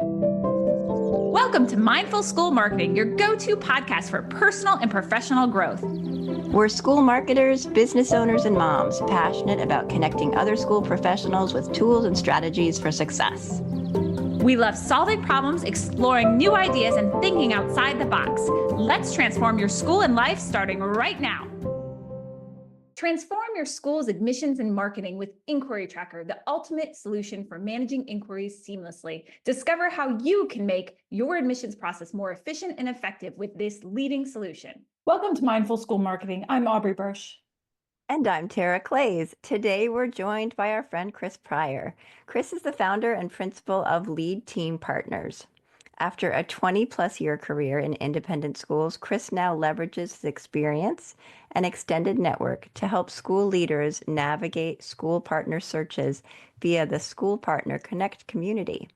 Welcome to Mindful School Marketing, your go-to podcast for personal and professional growth. We're school marketers, business owners, and moms passionate about connecting other school professionals with tools and strategies for success. We love solving problems, exploring new ideas, and thinking outside the box. Let's transform your school and life starting right now. Transform your school's admissions and marketing with Inquiry Tracker, the ultimate solution for managing inquiries seamlessly. Discover how you can make your admissions process more efficient and effective with this leading solution. Welcome to Mindful School Marketing. I'm Aubrey Bursch. And I'm Tara Clays. Today we're joined by our friend Chris Pryor. Chris is the founder and principal of LeadTeam Partners. After a 20-plus year career in independent schools, Chris now leverages his experience and extended network to help school leaders navigate school partner searches via the School Partner Connect community.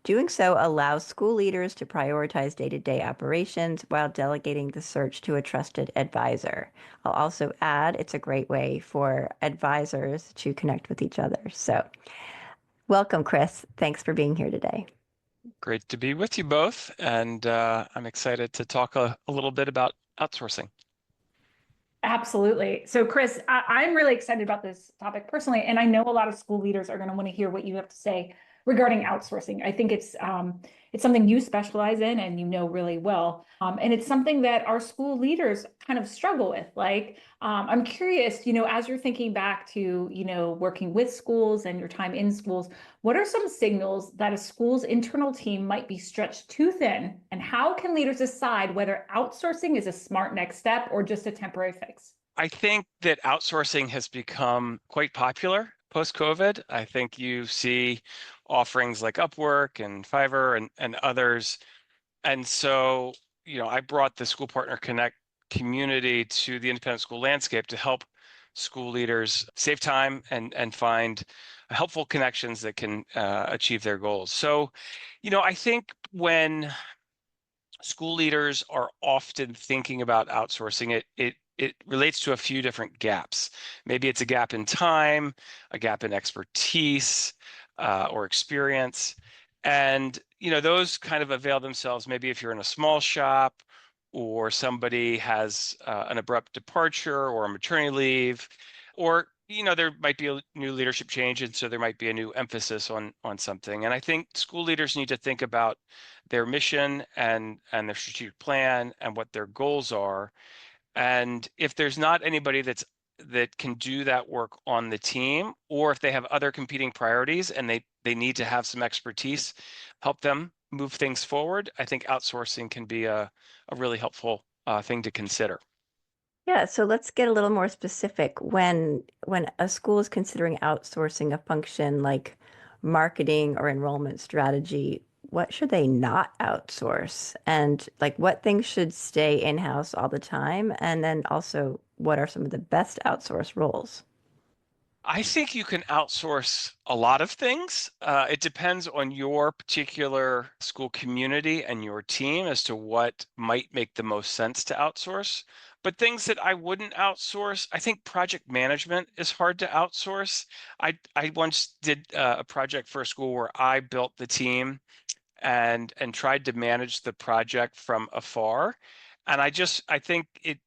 Doing so allows school leaders to prioritize day-to-day operations while delegating the search to a trusted advisor. I'll also add it's a great way for advisors to connect with each other. So welcome, Chris. Thanks for being here today. Great to be with you both, and I'm excited to talk a little bit about outsourcing. Absolutely. So Chris, I'm really excited about this topic personally, and I know a lot of school leaders are going to want to hear what you have to say regarding outsourcing. I think it's something you specialize in and you know really well. And it's something that our school leaders kind of struggle with. I'm curious, as you're thinking back to, working with schools and your time in schools, what are some signals that a school's internal team might be stretched too thin? And how can leaders decide whether outsourcing is a smart next step or just a temporary fix? I think that outsourcing has become quite popular post-COVID. I think you see offerings like Upwork and Fiverr and others. And so, I brought the School Partner Connect community to the independent school landscape to help school leaders save time and find helpful connections that can achieve their goals. So, I think when school leaders are often thinking about outsourcing, it relates to a few different gaps. Maybe it's a gap in time, a gap in expertise or experience. And, those kind of avail themselves, maybe if you're in a small shop or somebody has an abrupt departure or a maternity leave, or, there might be a new leadership change. And so there might be a new emphasis on something. And I think school leaders need to think about their mission and their strategic plan and what their goals are. And if there's not anybody that can do that work on the team, or if they have other competing priorities and they need to have some expertise, help them move things forward, I think outsourcing can be a really helpful thing to consider. Yeah, so let's get a little more specific. When a school is considering outsourcing a function like marketing or enrollment strategy, what should they not outsource? And what things should stay in-house all the time? And then also, what are some of the best outsource roles? I think you can outsource a lot of things. It depends on your particular school community and your team as to what might make the most sense to outsource. But things that I wouldn't outsource, I think project management is hard to outsource. I once did a project for a school where I built the team and tried to manage the project from afar. And I think it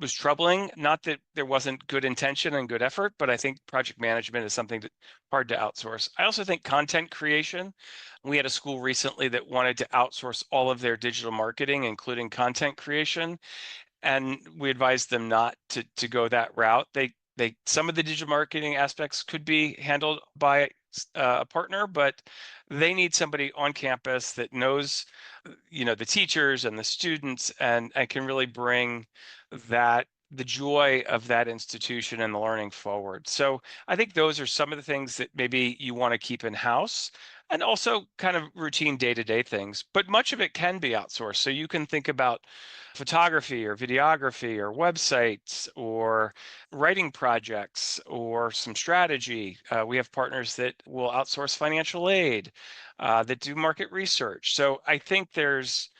was troubling. Not that there wasn't good intention and good effort, but I think project management is something that's hard to outsource. I also think content creation. We had a school recently that wanted to outsource all of their digital marketing, including content creation. And we advised them not to go that route. Some of the digital marketing aspects could be handled by a partner, but they need somebody on campus that knows, the teachers and the students and can really bring the joy of that institution and the learning forward. So I think those are some of the things that maybe you want to keep in-house, and also kind of routine day-to-day things, but much of it can be outsourced. So you can think about photography or videography or websites or writing projects or some strategy. We have partners that will outsource financial aid, that do market research. So I think there's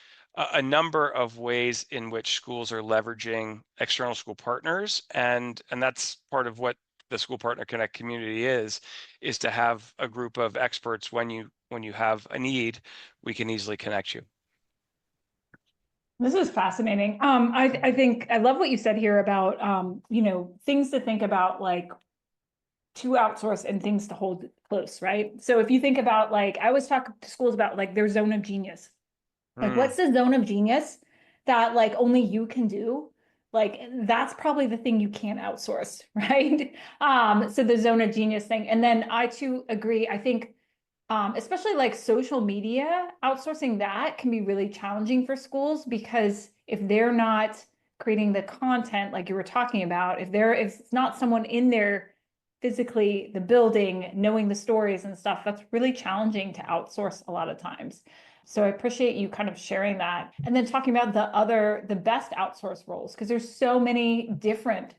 a number of ways in which schools are leveraging external school partners, and that's part of what the School Partner Connect community is to have a group of experts. When you have a need, we can easily connect you. This is fascinating. I think I love what you said here about, things to think about, like to outsource and things to hold close, right? So if you think about, like, I always talk to schools about like their zone of genius. Like, what's the zone of genius that like only you can do? Like, that's probably the thing you can't outsource, right? So the zone of genius thing. And then I too agree. I think especially like social media, outsourcing that can be really challenging for schools, because if they're not creating the content like you were talking about, if it's not someone in there physically the building knowing the stories and stuff, that's really challenging to outsource a lot of times. So I appreciate you kind of sharing that. And then talking about the best outsource roles, because there's so many different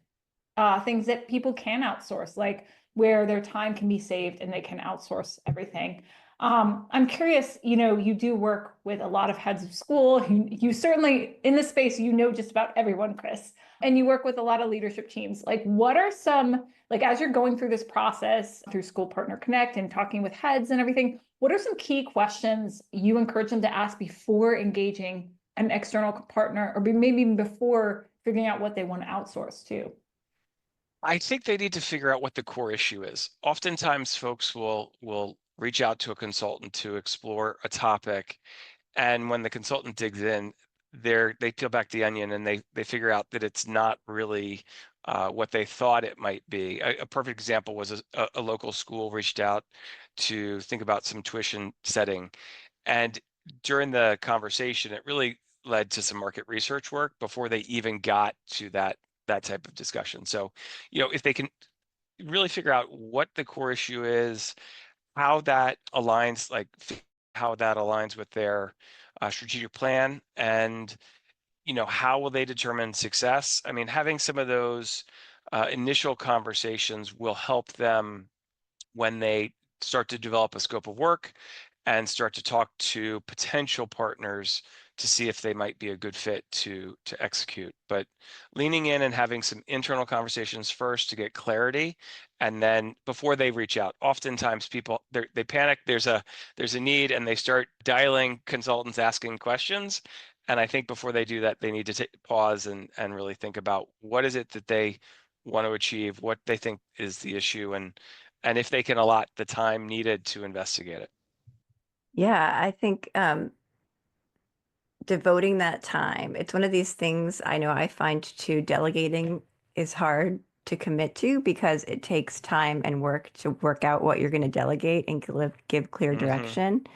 things that people can outsource, like where their time can be saved and they can outsource everything. I'm curious, you do work with a lot of heads of school. You certainly, in this space, just about everyone, Chris, and you work with a lot of leadership teams. Like, what are some, like, as you're going through this process through School Partner Connect and talking with heads and everything, what are some key questions you encourage them to ask before engaging an external partner, or maybe even before figuring out what they want to outsource to? I think they need to figure out what the core issue is. Oftentimes, folks will reach out to a consultant to explore a topic, and when the consultant digs in, they peel back the onion and they figure out that it's not really what they thought it might be. A perfect example was a local school reached out to think about some tuition setting, and during the conversation, it really led to some market research work before they even got to that type of discussion. So, if they can really figure out what the core issue is, how that aligns, with their strategic plan, and how will they determine success. I mean, having some of those initial conversations will help them when they start to develop a scope of work and start to talk to potential partners to see if they might be a good fit to execute. But leaning in and having some internal conversations first to get clarity, and then before they reach out. Oftentimes people they panic, there's a need, and they start dialing consultants asking questions. And I think before they do that, they need to pause and really think about what is it that they want to achieve, what they think is the issue, and if they can allot the time needed to investigate it. Yeah, I think devoting that time, it's one of these things I know I find too, delegating is hard to commit to because it takes time and work to work out what you're going to delegate and give clear direction.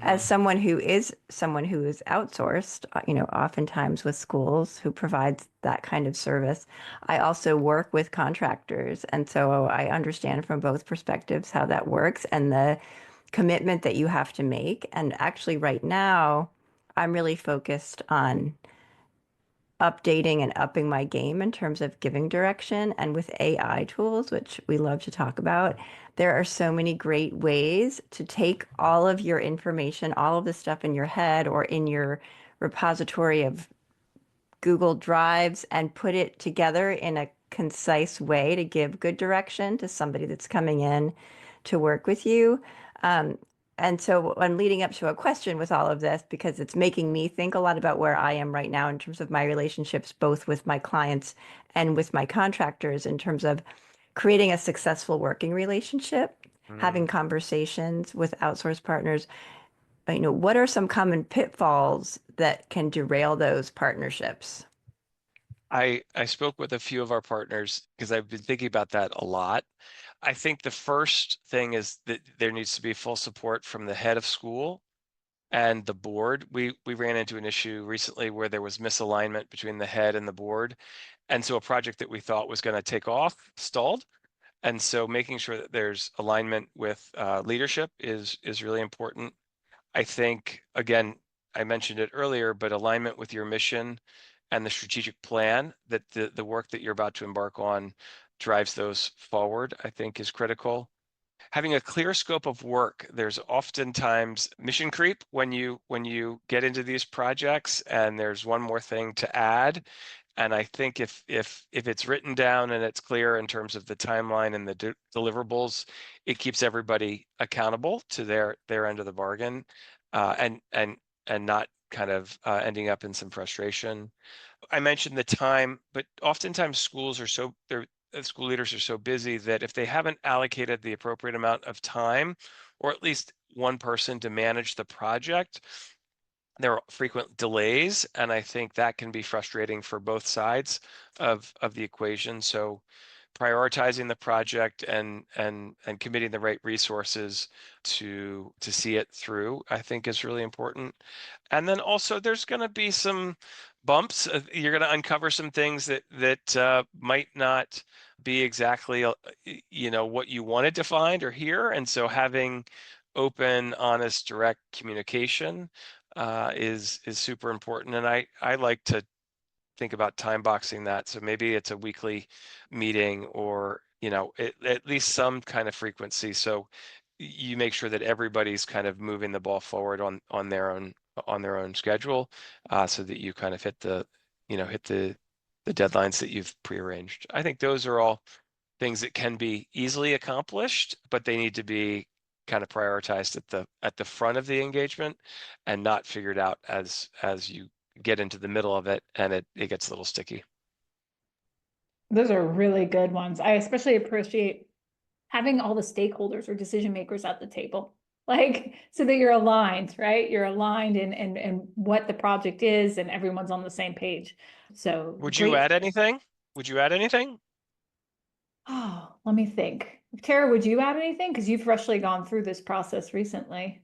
As someone who is outsourced, oftentimes with schools who provides that kind of service, I also work with contractors. And so I understand from both perspectives how that works and the commitment that you have to make. And actually right now, I'm really focused on updating and upping my game in terms of giving direction. And with AI tools, which we love to talk about, there are so many great ways to take all of your information, all of the stuff in your head or in your repository of Google Drives, and put it together in a concise way to give good direction to somebody that's coming in to work with you. And so I'm leading up to a question with all of this because it's making me think a lot about where I am right now in terms of my relationships, both with my clients and with my contractors, in terms of creating a successful working relationship, having conversations with outsource partners. What are some common pitfalls that can derail those partnerships? I spoke with a few of our partners because I've been thinking about that a lot. I think the first thing is that there needs to be full support from the head of school and the board. We ran into an issue recently where there was misalignment between the head and the board. And so a project that we thought was going to take off stalled. And so making sure that there's alignment with leadership is really important. I think, again, I mentioned it earlier, but alignment with your mission and the strategic plan that the work that you're about to embark on drives those forward, I think is critical. Having a clear scope of work. There's oftentimes mission creep when you get into these projects and there's one more thing to add. And I think if it's written down and it's clear in terms of the timeline and the deliverables, it keeps everybody accountable to their end of the bargain, and not kind of ending up in some frustration. I mentioned the time, but oftentimes school leaders are so busy that if they haven't allocated the appropriate amount of time, or at least one person to manage the project, there are frequent delays, and I think that can be frustrating for both sides of the equation. So prioritizing the project and committing the right resources to see it through, I think, is really important. And then also there's going to be some bumps. You're going to uncover some things that might not be exactly what you wanted to find or hear. And so having open, honest, direct communication is super important. And I like to think about time boxing that. So maybe it's a weekly meeting, or at least some kind of frequency. So you make sure that everybody's kind of moving the ball forward on their own schedule, so that you kind of hit the deadlines that you've prearranged. I think those are all things that can be easily accomplished, but they need to be kind of prioritized at the front of the engagement, and not figured out as you get into the middle of it and it gets a little sticky. Those are really good ones. I especially appreciate having all the stakeholders or decision makers at the table, like, so that you're aligned, right? You're aligned in what the project is, and everyone's on the same page. So Would you great. add anything? Would you add anything? Oh, let me think. Tara, would you add anything? Because you've freshly gone through this process recently.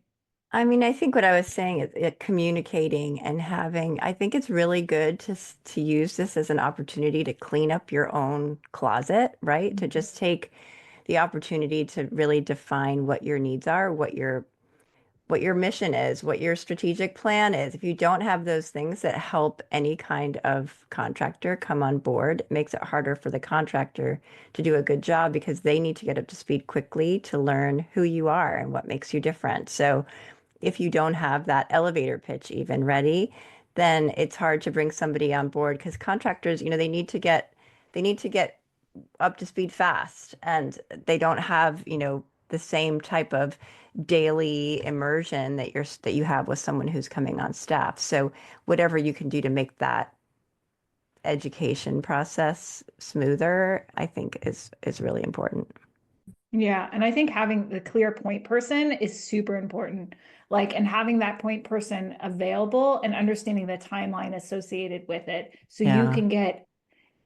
I mean, I think what I was saying is communicating and having, I think it's really good to use this as an opportunity to clean up your own closet, right? To just take the opportunity to really define what your needs are, what your mission is, what your strategic plan is. If you don't have those things that help any kind of contractor come on board, it makes it harder for the contractor to do a good job, because they need to get up to speed quickly to learn who you are and what makes you different. So if you don't have that elevator pitch even ready, then it's hard to bring somebody on board, because contractors, they need to get up to speed fast, and they don't have, the same type of daily immersion that you have with someone who's coming on staff. So whatever you can do to make that education process smoother, I think is really important. Yeah, and I think having the clear point person is super important. Like, and having that point person available and understanding the timeline associated with it. So you Yeah. can get,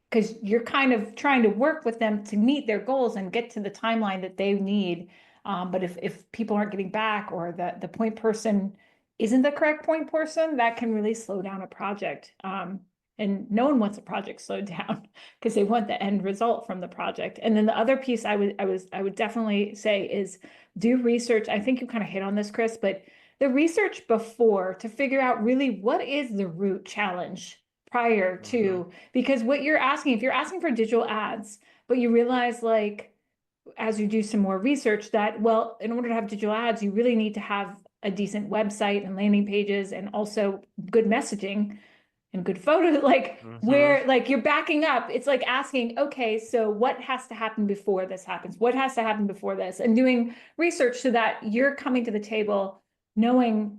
because you're kind of trying to work with them to meet their goals and get to the timeline that they need. But if people aren't getting back, or the point person isn't the correct point person, that can really slow down a project. And no one wants a project slowed down, because they want the end result from the project. And then the other piece I would definitely say is do research. I think you kind of hit on this, Chris, but the research before, to figure out really what is the root challenge prior to, because what you're asking, if you're asking for digital ads, but you realize, like, as you do some more research, that, well, in order to have digital ads, you really need to have a decent website and landing pages, and also good messaging and good photos, like, where, like, you're backing up. It's like asking, okay, so what has to happen before this happens? What has to happen before this? And doing research so that you're coming to the table knowing.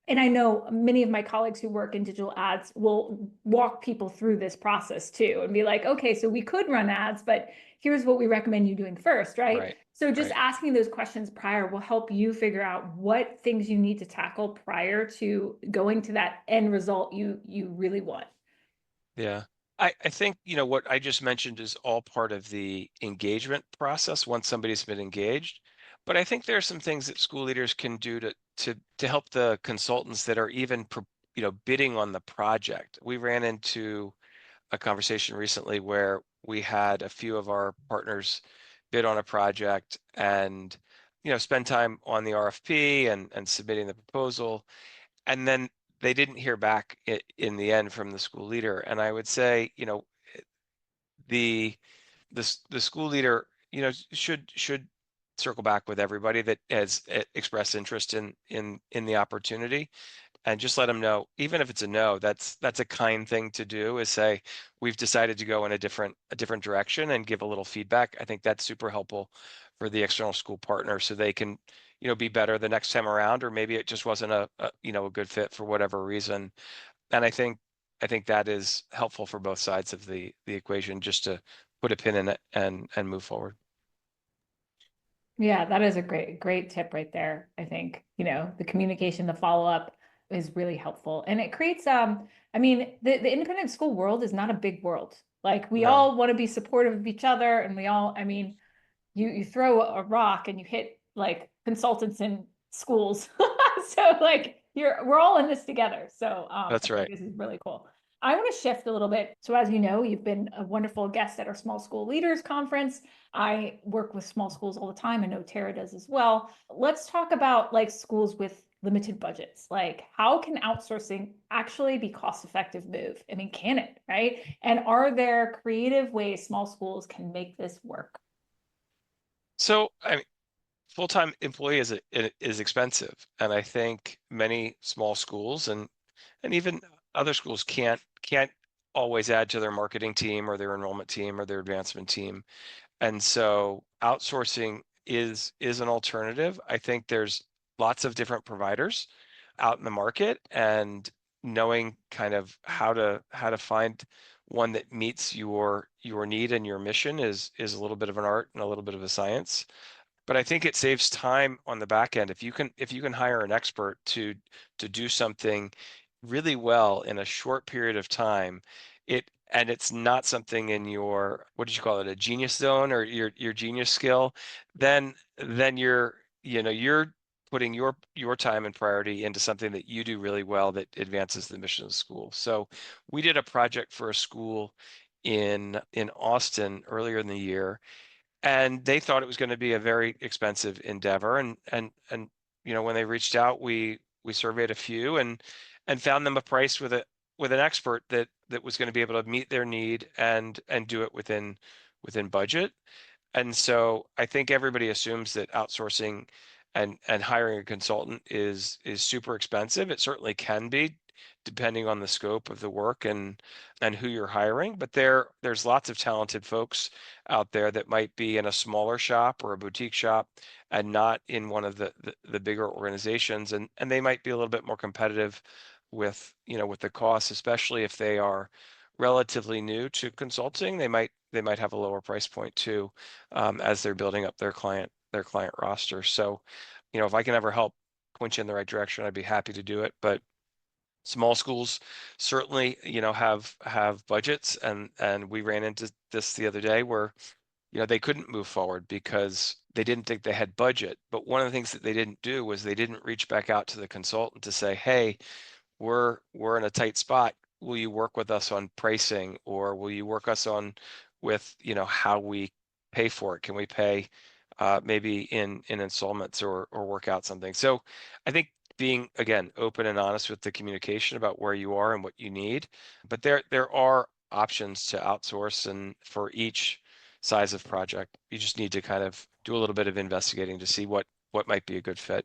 And I know many of my colleagues who work in digital ads will walk people through this process too, and be like, okay, so we could run ads, but here's what we recommend you doing first, right? Right. So just Right. asking those questions prior will help you figure out what things you need to tackle prior to going to that end result you really want. Yeah. I think, what I just mentioned is all part of the engagement process once somebody's been engaged. But I think there are some things that school leaders can do to help the consultants that are even bidding on the project. We ran into a conversation recently where we had a few of our partners bid on a project and spend time on the RFP and submitting the proposal, and then they didn't hear back in the end from the school leader. And I would say, the the school leader, should circle back with everybody that has expressed interest in the opportunity, and just let them know, even if it's a no, that's a kind thing to do, is say, we've decided to go in a different direction, and give a little feedback. I think that's super helpful for the external school partner, so they can, be better the next time around, or maybe it just wasn't a good fit for whatever reason. And I think that is helpful for both sides of the equation, just to put a pin in it and move forward. Yeah, that is a great tip right there. I think, the communication, the follow-up is really helpful. And it creates, I mean, the independent school world is not a big world. Like we No. all want to be supportive of each other, and I mean, you throw a rock and you hit like consultants in schools. So like we're all in this together. So That's I think right. this is really cool. I want to shift a little bit. So as you know, you've been a wonderful guest at our Small School Leaders Conference. I work with small schools all the time. I know Tara does as well. Let's talk about like schools with limited budgets. Like how can outsourcing actually be cost-effective move? I mean, can it, right? And are there creative ways small schools can make this work? So, I mean, full-time employee is expensive, and I think many small schools and even other schools can't always add to their marketing team or their enrollment team or their advancement team. And so outsourcing is an alternative. I think there's lots of different providers out in the market, and knowing kind of how to find one that meets your need and your mission is a little bit of an art and a little bit of a science. But I think it saves time on the back end. If you can hire an expert to do something really well in a short period of time, and it's not something in your, what did you call it, a genius zone, or your genius skill, then you're putting your time and priority into something that you do really well, that advances the mission of the school. So we did a project for a school in Austin earlier in the year, and they thought it was going to be a very expensive endeavor. And when they reached out, we surveyed a few and found them a price with an expert that was going to be able to meet their need and do it within budget. And so I think everybody assumes that outsourcing and hiring a consultant is super expensive. It certainly can be, depending on the scope of the work and who you're hiring. But there's lots of talented folks out there that might be in a smaller shop or a boutique shop, and not in one of the bigger organizations, and they might be a little bit more competitive with the costs, especially if they are relatively new to consulting. They might have a lower price point too, as they're building up their client roster. So, if I can ever help point you in the right direction, I'd be happy to do it. But small schools certainly, have budgets, and we ran into this the other day where, they couldn't move forward because they didn't think they had budget. But one of the things that they didn't do was they didn't reach back out to the consultant to say, hey, we're in a tight spot. Will you work with us on pricing, or will you work us on with, how we pay for it? Can we pay maybe in installments, or work out something? So I think being, again, open and honest with the communication about where you are and what you need. But there are options to outsource, and for each size of project, you just need to kind of do a little bit of investigating to see what might be a good fit.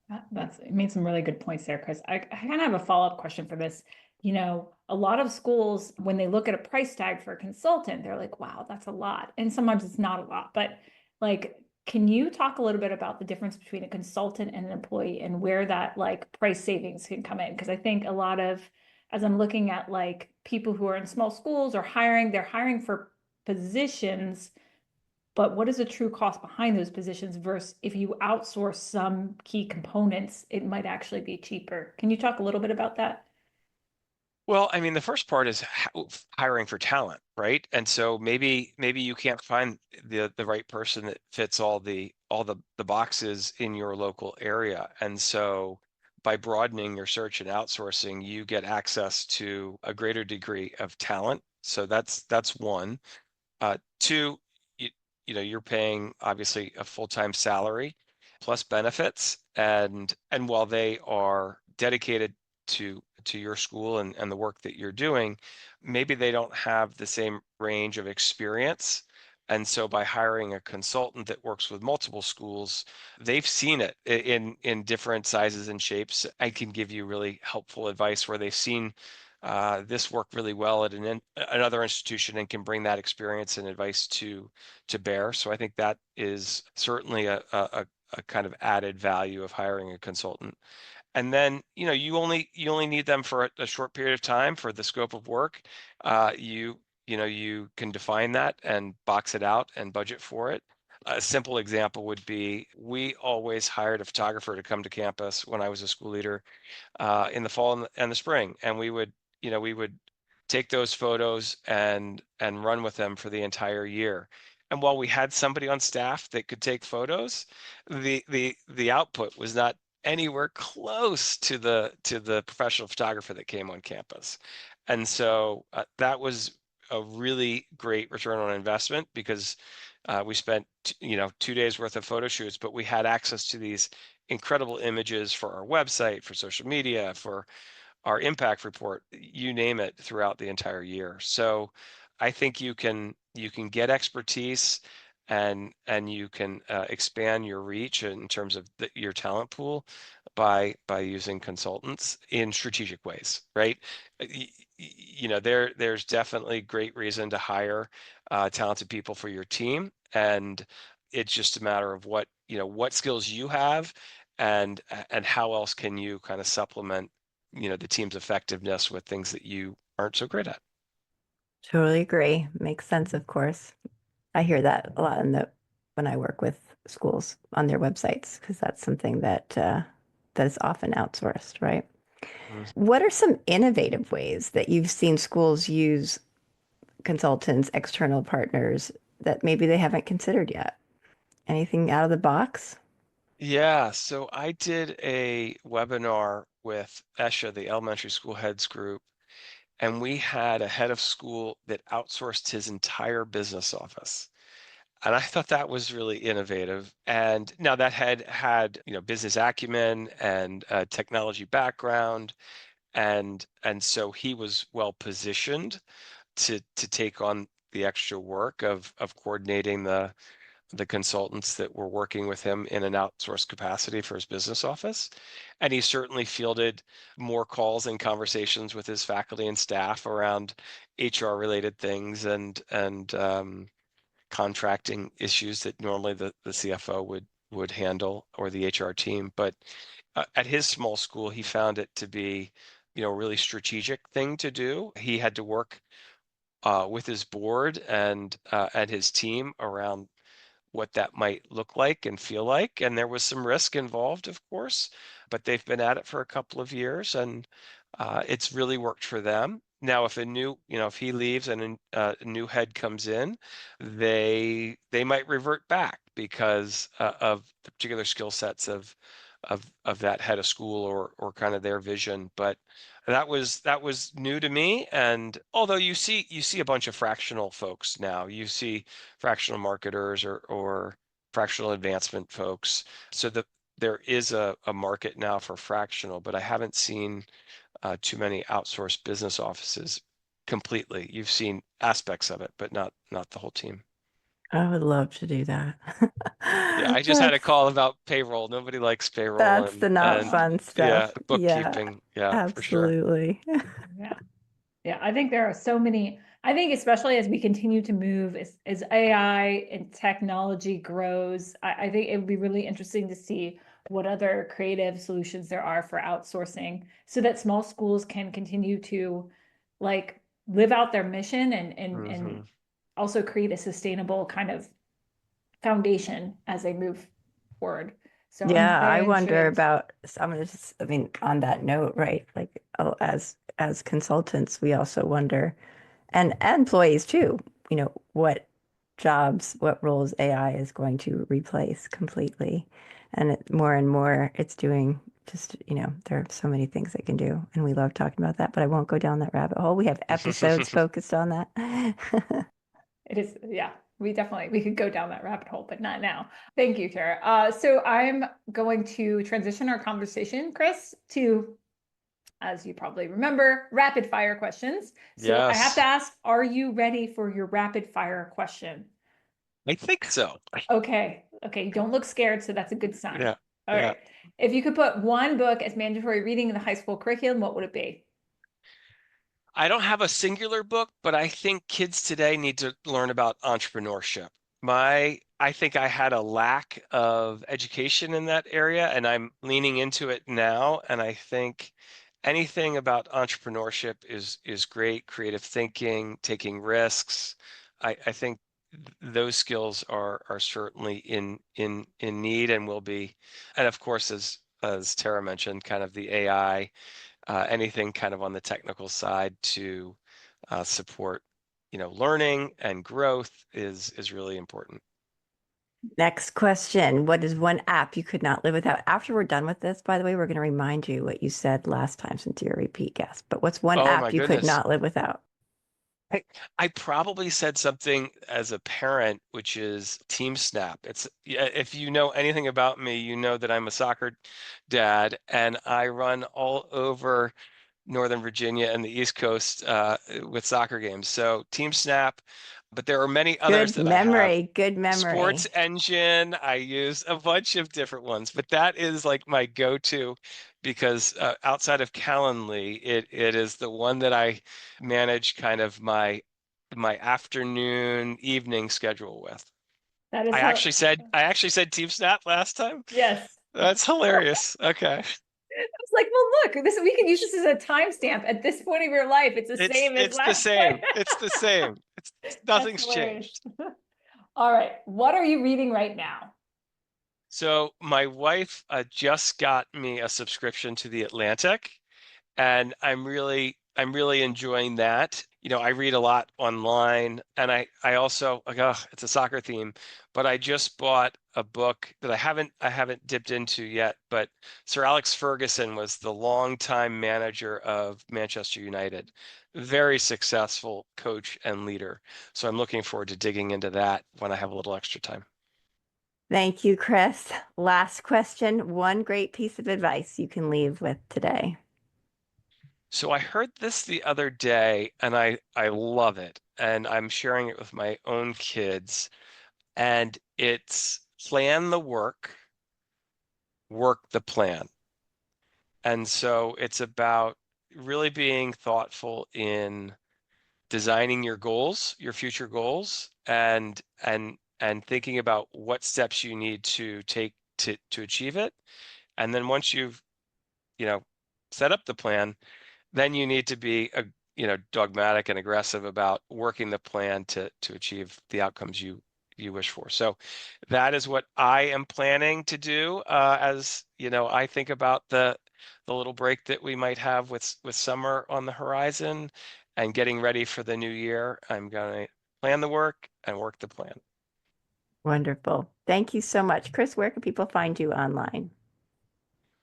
You made some really good points there, Chris. I kind of have a follow-up question for this. A lot of schools, when they look at a price tag for a consultant, they're like, wow, that's a lot. And sometimes it's not a lot. But like, can you talk a little bit about the difference between a consultant and an employee, and where that like price savings can come in? Because I think a lot of, as I'm looking at like people who are in small schools or they're hiring for positions, but what is the true cost behind those positions versus if you outsource some key components, it might actually be cheaper. Can you talk a little bit about that? Well, I mean, the first part is hiring for talent, right? And so maybe you can't find the right person that fits all the boxes in your local area. And so by broadening your search and outsourcing, you get access to a greater degree of talent. So that's one. Two, you're paying obviously a full-time salary plus benefits, and while they are dedicated to your school and the work that you're doing, maybe they don't have the same range of experience And so by hiring a consultant that works with multiple schools, they've seen it in different sizes and shapes. I can give you really helpful advice where they've seen this work really well at another institution and can bring that experience and advice to bear. So I think that is certainly a kind of added value of hiring a consultant. And then, you only need them for a short period of time for the scope of work. You can define that and box it out and budget for it. A simple example would be we always hired a photographer to come to campus when I was a school leader in the fall and the spring, and we would take those photos and run with them for the entire year. And while we had somebody on staff that could take photos, the output was not anywhere close to the professional photographer that came on campus. And so that was a really great return on investment because we spent 2 days worth of photo shoots, but we had access to these incredible images for our website, for social media, for our impact report, you name it, throughout the entire year. So I think you can get expertise and you can expand your reach in terms of your talent pool by using consultants in strategic ways, right? There's definitely great reason to hire talented people for your team, and it's just a matter of what skills you have and how else can you kind of supplement the team's effectiveness with things that you aren't so great at. Totally agree. Makes sense, of course. I hear that a lot when I work with schools on their websites, because that's something that is often outsourced, right? Mhm. What are some innovative ways that you've seen schools use consultants, external partners that maybe they haven't considered yet? Anything out of the box? Yeah, so I did a webinar with ESHA, the Elementary School Heads Group, and we had a head of school that outsourced his entire business office. And I thought that was really innovative. And now that had business acumen and technology background, and so he was well positioned to take on the extra work of coordinating the consultants that were working with him in an outsourced capacity for his business office. And he certainly fielded more calls and conversations with his faculty and staff around HR related things and contracting issues that normally the CFO would handle, or the HR team. But at his small school, he found it to be a really strategic thing to do. He had to work with his board and his team around what that might look like and feel like. And there was some risk involved, of course, but they've been at it for a couple of years, and it's really worked for them. Now, if he leaves and a new head comes in, they might revert back because of the particular skill sets of that head of school or kind of their vision. But that was new to me. And although you see a bunch of fractional folks now, you see fractional marketers or fractional advancement folks. So there is a market now for fractional, but I haven't seen too many outsourced business offices completely. You've seen aspects of it, but not the whole team. I would love to do that. Yeah, I just had a That's call about payroll. Nobody likes payroll that's and the not fun yeah, stuff. Yeah, bookkeeping. Yeah, for sure. absolutely. Yeah. Yeah, I think there are so many. I think especially as we continue to move, as AI and technology grows, I think it would be really interesting to see what other creative solutions there are for outsourcing so that small schools can continue to like live out their mission and also create a sustainable kind of foundation as they move forward. So I'm Yeah, I very wonder intrigued. about, I'm gonna just, I mean, on that note, right? Like, oh, as consultants, we also wonder, and employees too, what jobs, what roles AI is going to replace completely. And more and more it's doing just, there are so many things it can do. And we love talking about that, but I won't go down that rabbit hole. We have episodes focused on that. It is, yeah, we could go down that rabbit hole, but not now. Thank you, Tara. So I'm going to transition our conversation, Chris, to, as you probably remember, rapid fire questions. So I have to Yes. ask, are you ready for your rapid fire question? I think so. Okay. Okay. You don't look scared, so that's a good sign. Yeah. All right. If you could put one book as mandatory reading in the high school curriculum, what would it be? I don't have a singular book, but I think kids today need to learn about entrepreneurship. I think I had a lack of education in that area, and I'm leaning into it now. And I think anything about entrepreneurship is great. Creative thinking, taking risks. I think those skills are certainly in need and will be. And of course, as Tara mentioned, kind of the AI, anything kind of on the technical side to support, learning and growth is really important. Next question. What is one app you could not live without? After we're done with this, by the way, we're going to remind you what you said last time since you're a repeat guest. But what's one Oh app my you could goodness. not live without? I probably said something as a parent, which is Team Snap. If you know anything about me, you know that I'm a soccer dad and I run all over Northern Virginia and the East Coast with soccer games. So Team Snap, but there are many others Good that I have. memory. Good memory. Sports Engine, I use a bunch of different ones, but that is like my go-to because outside of Calendly, it is the one that I manage kind of my afternoon, evening schedule with. That is I how, actually said Team Snap last time. yes. That's hilarious. Okay. I was like, well, look, we can use this as a timestamp at this point of your life. It's the same as It's the last same. time. It's the same. Nothing's changed. All right. What are you reading right now? So my wife just got me a subscription to The Atlantic, and I'm really enjoying that. I read a lot online, and I also it's a soccer theme, but I just bought a book that I haven't dipped into yet. But Sir Alex Ferguson was the longtime manager of Manchester United, very successful coach and leader. So I'm looking forward to digging into that when I have a little extra time. Thank you, Chris. Last question. One great piece of advice you can leave with today. So I heard this the other day and I love it, and I'm sharing it with my own kids, and it's plan the work the plan. And so it's about really being thoughtful in designing your goals, your future goals, and thinking about what steps you need to take to achieve it. And then once you've, set up the plan, then you need to be dogmatic and aggressive about working the plan to achieve the outcomes you wish for. So that is what I am planning to do as I think about the little break that we might have with summer on the horizon and getting ready for the new year. I'm going to plan the work and work the plan. Wonderful. Thank you so much. Chris, where can people find you online?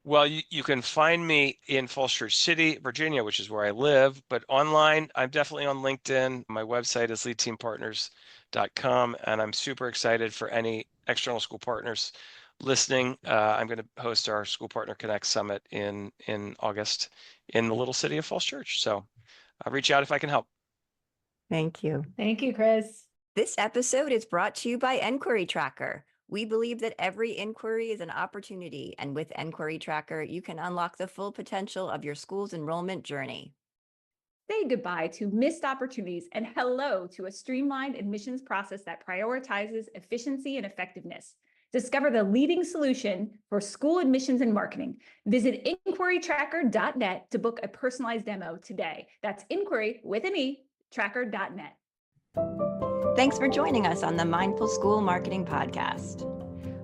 Well, you can find me in Falls Church City, Virginia, which is where I live, but online, I'm definitely on LinkedIn. My website is leadteampartners.com, and I'm super excited for any external school partners listening. I'm going to host our School Partner Connect Summit in August in the little city of Falls Church. So reach out if I can help. Thank you. Thank you, Chris. This episode is brought to you by Enquiry Tracker. We believe that every inquiry is an opportunity, and with Enquiry Tracker, you can unlock the full potential of your school's enrollment journey. Say goodbye to missed opportunities and hello to a streamlined admissions process that prioritizes efficiency and effectiveness. Discover the leading solution for school admissions and marketing. Visit inquirytracker.net to book a personalized demo today. That's inquiry with an E, tracker.net. Thanks for joining us on the Mindful School Marketing Podcast.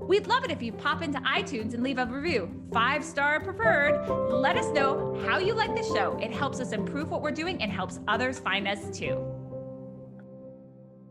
We'd love it if you pop into iTunes and leave a review, 5-star preferred. Let us know how you like the show. It helps us improve what we're doing and helps others find us too.